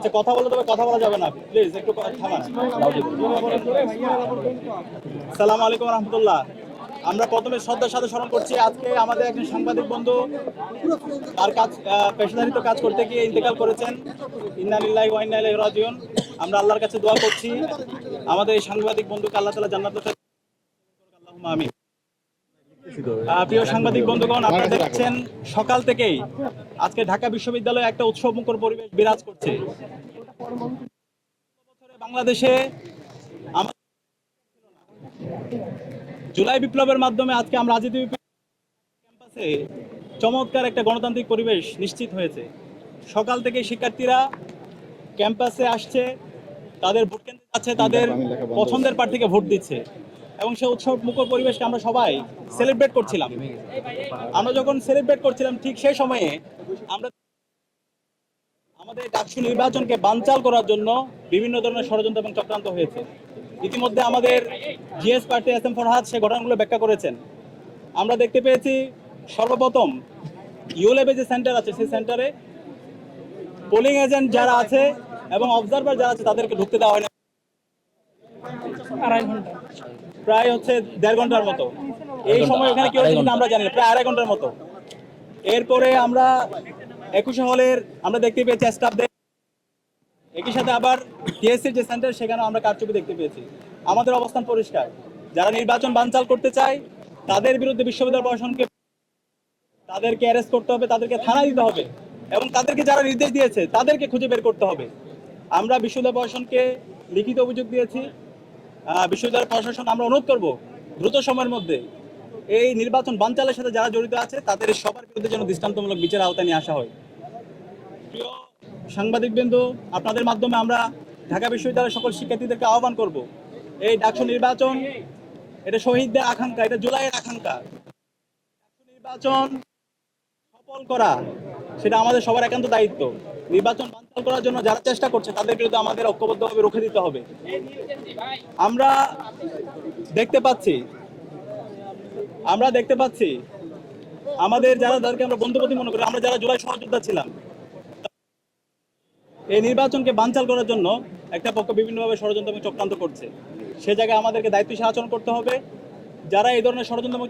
আচ্ছা কথা বলতে তবে কথা বলা যাবে না, প্লিজ একটু থামান। আসসালামু আলাইকুম রহমতুল্লাহ। আমরা প্রথমে শ্রদ্ধার সাথে স্মরণ করছি আজকে আমাদের একজন সাংবাদিক বন্ধু তার কাজ পেশাদারিত্ব কাজ করতে গিয়ে ইন্তেকাল করেছেন। ইন্না লিল্লাহি ওয়া ইন্না ইলাইহি রাজিউন। আমরা আল্লাহর কাছে দোয়া করছি আমাদের এই সাংবাদিক বন্ধুকে আল্লাহ তাআলা জান্নাতুল ফেরদাউস। আল্লাহুম্মা আমিন। প্রিয় সাংবাদিক বন্ধুগণ, আপনারা দেখছেন সকাল থেকেই আজকে ঢাকা বিশ্ববিদ্যালয়ে একটা উৎসবমুখর পরিবেশ বিরাজ করছে। বাংলাদেশে জুলাই বিপ্লবের মাধ্যমে আজকে আমরা রাজনীতি ক্যাম্পাসে চমৎকার একটা গণতান্ত্রিক পরিবেশ নিশ্চিত হয়েছে। সকাল থেকে শিক্ষার্থীরা ক্যাম্পাসে আসছে, তাদের ভোট কেন্দ্রে যাচ্ছে, তাদের পছন্দের প্রার্থীকে ভোট দিচ্ছে এবং সেই উৎসব মুখর পরিবেশকে আমরা সবাই সেলিব্রেট করছিলাম। আমরা যখন সেলিব্রেট করছিলাম ঠিক সেই সময়ে আমরা আমাদের ডাকসু নির্বাচনকে বানচাল করার জন্য বিভিন্ন ধরনের ষড়যন্ত্র এবং চক্রান্ত হয়েছে। ইতিমধ্যে আমাদের জিএস প্রার্থী এস এম ফরহাদ সে ঘটনাগুলো ব্যাখ্যা করেছেন। আমরা দেখতে পেয়েছি সর্বপ্রথম ইউলেবে যে সেন্টার আছে সেই সেন্টারে পোলিং এজেন্ট যারা আছে এবং অবজারভার যারা আছে তাদেরকে ঢুকতে দেওয়া হয় না, প্রায় হচ্ছে 1.5 ঘন্টার মতো। এই সময় ওখানে কি হয়েছে আমরা জানি না, প্রায় 2.5 ঘন্টার মতো। এরপরে আমরা 21 হলের আমরা দেখতে পেয়েছি স্টাফদের, একই সাথে আবার টিএসসির যে সেন্টার সেখানেও আমরা কারচুপি দেখতে পেয়েছি। আমাদের অবস্থান পরিষ্কার, যারা নির্বাচন বানচাল করতে চায় তাদের বিরুদ্ধে বিশ্ববিদ্যালয় প্রশাসনকে তাদেরকে অ্যারেস্ট করতে হবে, তাদেরকে থানায় দিতে হবে এবং তাদেরকে যারা নির্দেশ দিয়েছে তাদেরকে খুঁজে বের করতে হবে। আমরা বিশ্ববিদ্যালয় প্রশাসনকে লিখিত অভিযোগ দিয়েছি। বিশ্ববিদ্যালয় প্রশাসন আমরা অনুরোধ করব দ্রুত সময়ের মধ্যে এই নির্বাচন বানচালের সাথে যারা জড়িত আছে তাদের সবার বিরুদ্ধে যেন দৃষ্টান্তমূলক বিচারের আওতায় নিয়ে আসা হয়। প্রিয় সাংবাদিকবৃন্দ, আপনাদের মাধ্যমে আমরা ঢাকা বিশ্ববিদ্যালয়ের সকল শিক্ষার্থীদেরকে আহ্বান করব, এই ডাকসু নির্বাচন এটা শহীদদের আকাঙ্ক্ষা, এটা জুলাইয়ের আকাঙ্ক্ষা। ডাকসু নির্বাচন সফল করা সেটা আমাদের সবার একান্ত দায়িত্ব। নির্বাচন বানচাল করার জন্য যারা চেষ্টা করছে তাদের বিরুদ্ধে আমাদের ঐক্যবদ্ধভাবে রুখে দিতে হবে। আমরা দেখতে পাচ্ছি আমাদের যাদেরকে আমরা বন্ধুপতি মনে করি, আমরা যারা জুলাই সহযোদ্ধা ছিলাম, এই নির্বাচনকে বানচাল করার জন্য একটা পক্ষ বিভিন্নভাবে ষড়যন্ত্র এবং চক্রান্ত করছে। সে জায়গায় আমাদেরকে দায়িত্বশীল আচরণ করতে হবে। যারা এই ধরনের ষড়যন্ত্র এবং